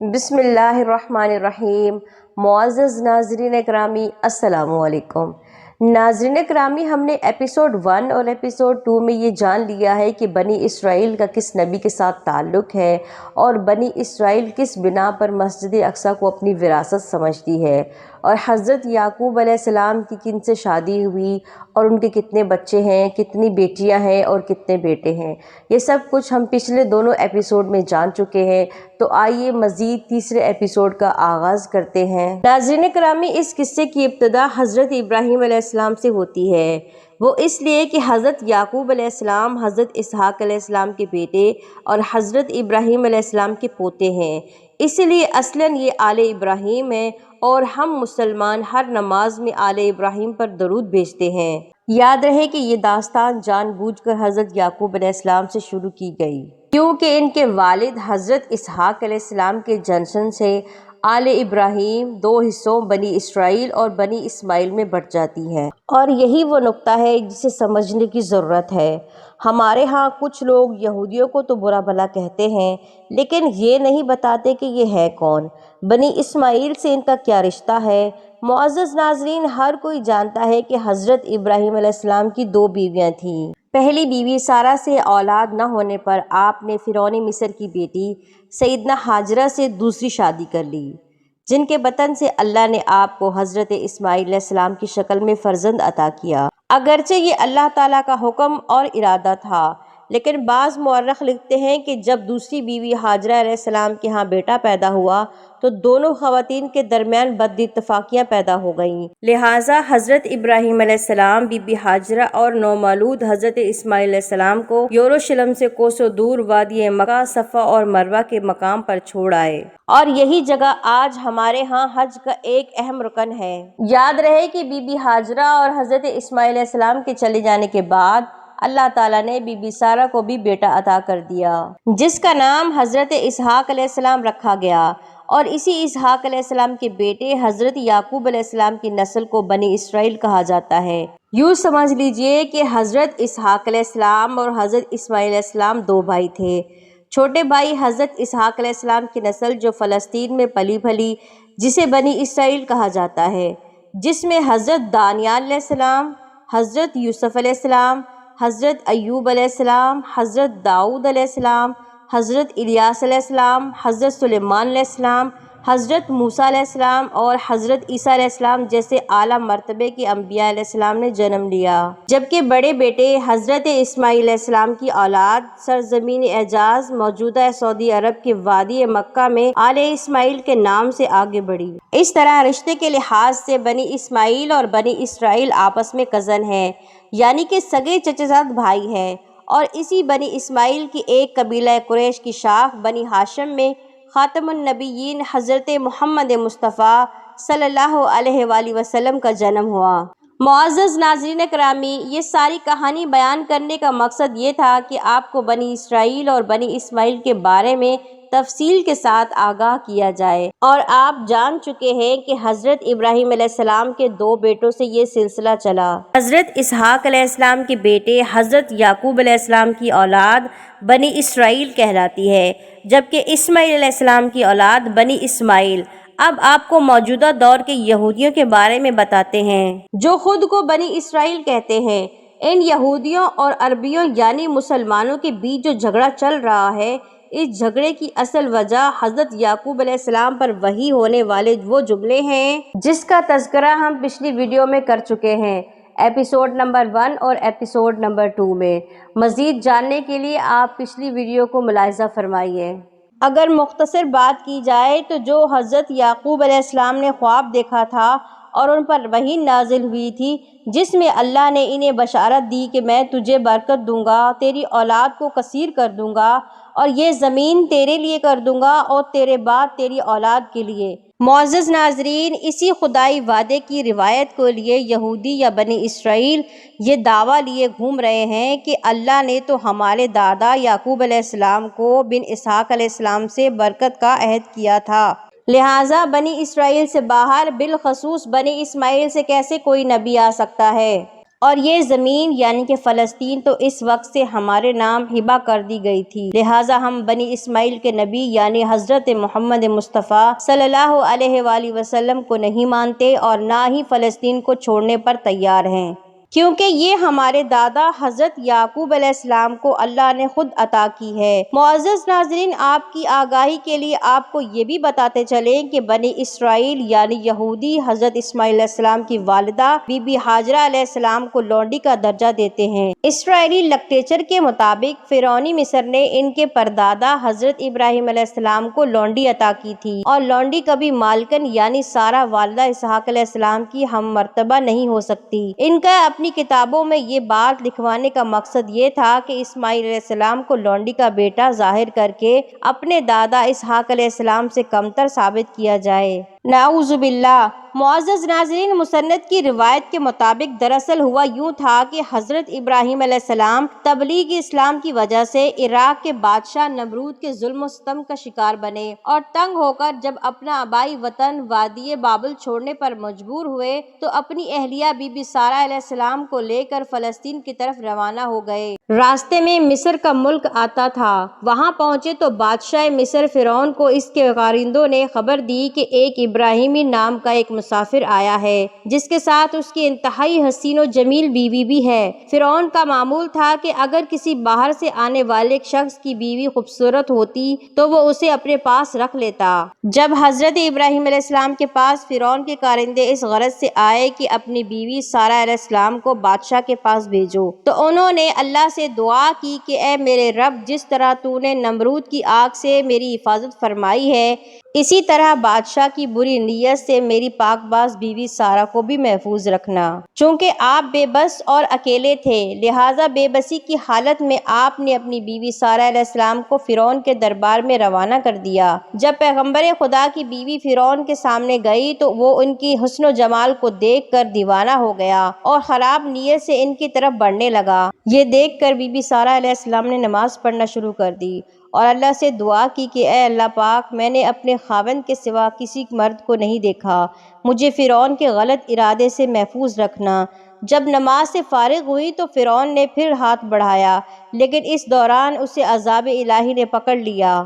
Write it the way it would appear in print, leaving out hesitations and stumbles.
بسم اللہ الرحمن الرحیم۔ معزز ناظرین اکرامی، السلام علیکم۔ ناظرین اکرامی، ہم نے ایپیسوڈ 1 اور ایپیسوڈ 2 میں یہ جان لیا ہے کہ بنی اسرائیل کا کس نبی کے ساتھ تعلق ہے اور بنی اسرائیل کس بنا پر مسجد اقصیٰ کو اپنی وراثت سمجھتی ہے، اور حضرت یعقوب علیہ السلام کی کن سے شادی ہوئی اور ان کے کتنے بچے ہیں، کتنی بیٹیاں ہیں اور کتنے بیٹے ہیں۔ یہ سب کچھ ہم پچھلے دونوں ایپیسوڈ میں جان چکے ہیں، تو آئیے مزید تیسرے ایپیسوڈ کا آغاز کرتے ہیں۔ ناظرین کرامی، اس قصے کی ابتدا حضرت ابراہیم علیہ السلام سے ہوتی ہے۔ وہ اس لیے کہ حضرت یعقوب علیہ السلام حضرت اسحاق علیہ السلام کے بیٹے اور حضرت ابراہیم علیہ السلام کے پوتے ہیں، اس لیے اصلاً یہ آل ابراہیم ہے، اور ہم مسلمان ہر نماز میں آل ابراہیم پر درود بھیجتے ہیں۔ یاد رہے کہ یہ داستان جان بوجھ کر حضرت یعقوب علیہ السلام سے شروع کی گئی، کیونکہ ان کے والد حضرت اسحاق علیہ السلام کے جنشن سے آل ابراہیم دو حصوں بنی اسرائیل اور بنی اسماعیل میں بٹ جاتی ہے، اور یہی وہ نقطہ ہے جسے سمجھنے کی ضرورت ہے۔ ہمارے ہاں کچھ لوگ یہودیوں کو تو برا بھلا کہتے ہیں، لیکن یہ نہیں بتاتے کہ یہ ہے کون، بنی اسماعیل سے ان کا کیا رشتہ ہے۔ معزز ناظرین، ہر کوئی جانتا ہے کہ حضرت ابراہیم علیہ السلام کی 2 بیویاں تھیں۔ پہلی بیوی سارہ سے اولاد نہ ہونے پر آپ نے فرعون مصر کی بیٹی سیدنا ہاجرہ سے دوسری شادی کر لی، جن کے بطن سے اللہ نے آپ کو حضرت اسماعیل علیہ السلام کی شکل میں فرزند عطا کیا۔ اگرچہ یہ اللہ تعالیٰ کا حکم اور ارادہ تھا، لیکن بعض مورخ لکھتے ہیں کہ جب دوسری بیوی ہاجرہ علیہ السلام کے ہاں بیٹا پیدا ہوا تو دونوں خواتین کے درمیان بد اتفاقیاں پیدا ہو گئیں، لہٰذا حضرت ابراہیم علیہ السلام بی بی ہاجرہ اور نومولود حضرت اسماعیل علیہ السلام کو یروشلم سے کوسوں دور وادی مکہ، صفا اور مروہ کے مقام پر چھوڑ آئے، اور یہی جگہ آج ہمارے ہاں حج کا ایک اہم رکن ہے۔ یاد رہے کہ بی بی ہاجرہ اور حضرت اسماعیل علیہ السلام کے چلے جانے کے بعد اللہ تعالیٰ نے بی بی سارہ کو بھی بیٹا عطا کر دیا، جس کا نام حضرت اسحاق علیہ السلام رکھا گیا، اور اسی اسحاق علیہ السلام کے بیٹے حضرت یعقوب علیہ السلام کی نسل کو بنی اسرائیل کہا جاتا ہے۔ یوں سمجھ لیجئے کہ حضرت اسحاق علیہ السلام اور حضرت اسماعیل علیہ السلام 2 بھائی تھے۔ چھوٹے بھائی حضرت اسحاق علیہ السلام کی نسل جو فلسطین میں پلی بھلی، جسے بنی اسرائیل کہا جاتا ہے، جس میں حضرت دانیال علیہ السلام، حضرت یوسف علیہ السلام، حضرت ایوب علیہ السلام، حضرت داؤد علیہ السلام، حضرت الیاس علیہ السلام، حضرت سلیمان علیہ السلام، حضرت موسیٰ علیہ السلام اور حضرت عیسیٰ علیہ السلام جیسے اعلیٰ مرتبے کے انبیاء علیہ السلام نے جنم لیا، جبکہ بڑے بیٹے حضرت اسماعیل علیہ السلام کی اولاد سرزمین اعجاز موجودہ سعودی عرب کے وادی مکہ میں آل اسماعیل کے نام سے آگے بڑھی۔ اس طرح رشتے کے لحاظ سے بنی اسماعیل اور بنی اسرائیل آپس میں کزن ہیں، یعنی کہ سگے چچا زاد بھائی ہیں، اور اسی بنی اسماعیل کی ایک قبیلہ قریش کی شاخ بنی ہاشم میں خاتم النبیین حضرت محمد مصطفیٰ صلی اللہ علیہ وآلہ وسلم کا جنم ہوا۔ معزز ناظرین کرامی، یہ ساری کہانی بیان کرنے کا مقصد یہ تھا کہ آپ کو بنی اسرائیل اور بنی اسماعیل کے بارے میں تفصیل کے ساتھ آگاہ کیا جائے، اور آپ جان چکے ہیں کہ حضرت ابراہیم علیہ السلام کے 2 بیٹوں سے یہ سلسلہ چلا۔ حضرت اسحاق علیہ السلام کے بیٹے حضرت یعقوب علیہ السلام کی اولاد بنی اسرائیل کہلاتی ہے، جبکہ اسماعیل علیہ السلام کی اولاد بنی اسماعیل۔ اب آپ کو موجودہ دور کے یہودیوں کے بارے میں بتاتے ہیں، جو خود کو بنی اسرائیل کہتے ہیں۔ ان یہودیوں اور عربیوں یعنی مسلمانوں کے بیچ جو جھگڑا چل رہا ہے، اس جھگڑے کی اصل وجہ حضرت یعقوب علیہ السلام پر وحی ہونے والے وہ جملے ہیں جس کا تذکرہ ہم پچھلی ویڈیو میں کر چکے ہیں، ایپیسوڈ نمبر 1 اور ایپیسوڈ نمبر 2 میں۔ مزید جاننے کے لیے آپ پچھلی ویڈیو کو ملاحظہ فرمائیے۔ اگر مختصر بات کی جائے تو جو حضرت یعقوب علیہ السلام نے خواب دیکھا تھا اور ان پر وحی نازل ہوئی تھی، جس میں اللہ نے انہیں بشارت دی کہ میں تجھے برکت دوں گا، تیری اولاد کو کثیر کر دوں گا، اور یہ زمین تیرے لیے کر دوں گا اور تیرے بعد تیری اولاد کے لیے۔ معزز ناظرین، اسی خدائی وعدے کی روایت کو لیے یہودی یا بنی اسرائیل یہ دعویٰ لیے گھوم رہے ہیں کہ اللہ نے تو ہمارے دادا یعقوب علیہ السلام کو بن اسحاق علیہ السلام سے برکت کا عہد کیا تھا، لہٰذا بنی اسرائیل سے باہر بالخصوص بنی اسماعیل سے کیسے کوئی نبی آ سکتا ہے؟ اور یہ زمین یعنی کہ فلسطین تو اس وقت سے ہمارے نام ہبہ کر دی گئی تھی، لہٰذا ہم بنی اسماعیل کے نبی یعنی حضرت محمد مصطفیٰ صلی اللہ علیہ وآلہ وسلم کو نہیں مانتے اور نہ ہی فلسطین کو چھوڑنے پر تیار ہیں، کیونکہ یہ ہمارے دادا حضرت یعقوب علیہ السلام کو اللہ نے خود عطا کی ہے۔ معزز ناظرین، آپ کی آگاہی کے لیے آپ کو یہ بھی بتاتے چلیں کہ بنی اسرائیل یعنی یہودی حضرت اسماعیل علیہ السلام کی والدہ بی بی ہاجرہ علیہ السلام کو لونڈی کا درجہ دیتے ہیں۔ اسرائیلی لٹریچر کے مطابق فرعونی مصر نے ان کے پردادا حضرت ابراہیم علیہ السلام کو لونڈی عطا کی تھی، اور لونڈی کبھی مالکن یعنی سارہ والدہ اسحاق علیہ السلام کی ہم مرتبہ نہیں ہو سکتی۔ ان کا اپنی کتابوں میں یہ بات لکھوانے کا مقصد یہ تھا کہ اسماعیل علیہ السلام کو لونڈی کا بیٹا ظاہر کر کے اپنے دادا اسحاق علیہ السلام سے کمتر ثابت کیا جائے۔ نعوذ باللہ۔ معزز ناظرین، مسند کی روایت کے مطابق دراصل ہوا یوں تھا کہ حضرت ابراہیم علیہ السلام تبلیغ اسلام کی وجہ سے عراق کے بادشاہ نمرود کے ظلم و ستم کا شکار بنے، اور تنگ ہو کر جب اپنا آبائی وطن وادی بابل چھوڑنے پر مجبور ہوئے تو اپنی اہلیہ بی بی سارہ علیہ السلام کو لے کر فلسطین کی طرف روانہ ہو گئے۔ راستے میں مصر کا ملک آتا تھا، وہاں پہنچے تو بادشاہ مصر فرعون کو اس کے کارندوں نے خبر دی کہ ایک ابراہیمی نام کا ایک مسافر آیا ہے جس کے ساتھ اس کی انتہائی حسین و جمیل بیوی بھی ہے۔ فرعون کا معمول تھا کہ اگر کسی باہر سے آنے والے شخص کی بیوی خوبصورت ہوتی تو وہ اسے اپنے پاس رکھ لیتا۔ جب حضرت ابراہیم علیہ السلام کے پاس فرعون کے کارندے اس غرض سے آئے کہ اپنی بیوی سارہ علیہ السلام کو بادشاہ کے پاس بھیجو، تو انہوں نے اللہ سے دعا کی کہ اے میرے رب، جس طرح تو نے نمرود کی آگ سے میری حفاظت فرمائی ہے، اسی طرح بادشاہ کی بری نیت سے میری پاک باز بیوی سارہ کو بھی محفوظ رکھنا۔ چونکہ آپ بے بس اور اکیلے تھے، لہٰذا بے بسی کی حالت میں آپ نے اپنی بیوی سارہ علیہ السلام کو فرعون کے دربار میں روانہ کر دیا۔ جب پیغمبر خدا کی بیوی فرعون کے سامنے گئی تو وہ ان کی حسن و جمال کو دیکھ کر دیوانہ ہو گیا اور خراب نیت سے ان کی طرف بڑھنے لگا۔ یہ دیکھ کر بی بی سارہ علیہ السلام نے نماز پڑھنا شروع کر دی اور اللہ سے دعا کی کہ اے اللہ پاک، میں نے اپنے خاوند کے سوا کسی مرد کو نہیں دیکھا، مجھے فرعون کے غلط ارادے سے محفوظ رکھنا۔ جب نماز سے فارغ ہوئی تو فرعون نے پھر ہاتھ بڑھایا، لیکن اس دوران اسے عذاب الہی نے پکڑ لیا۔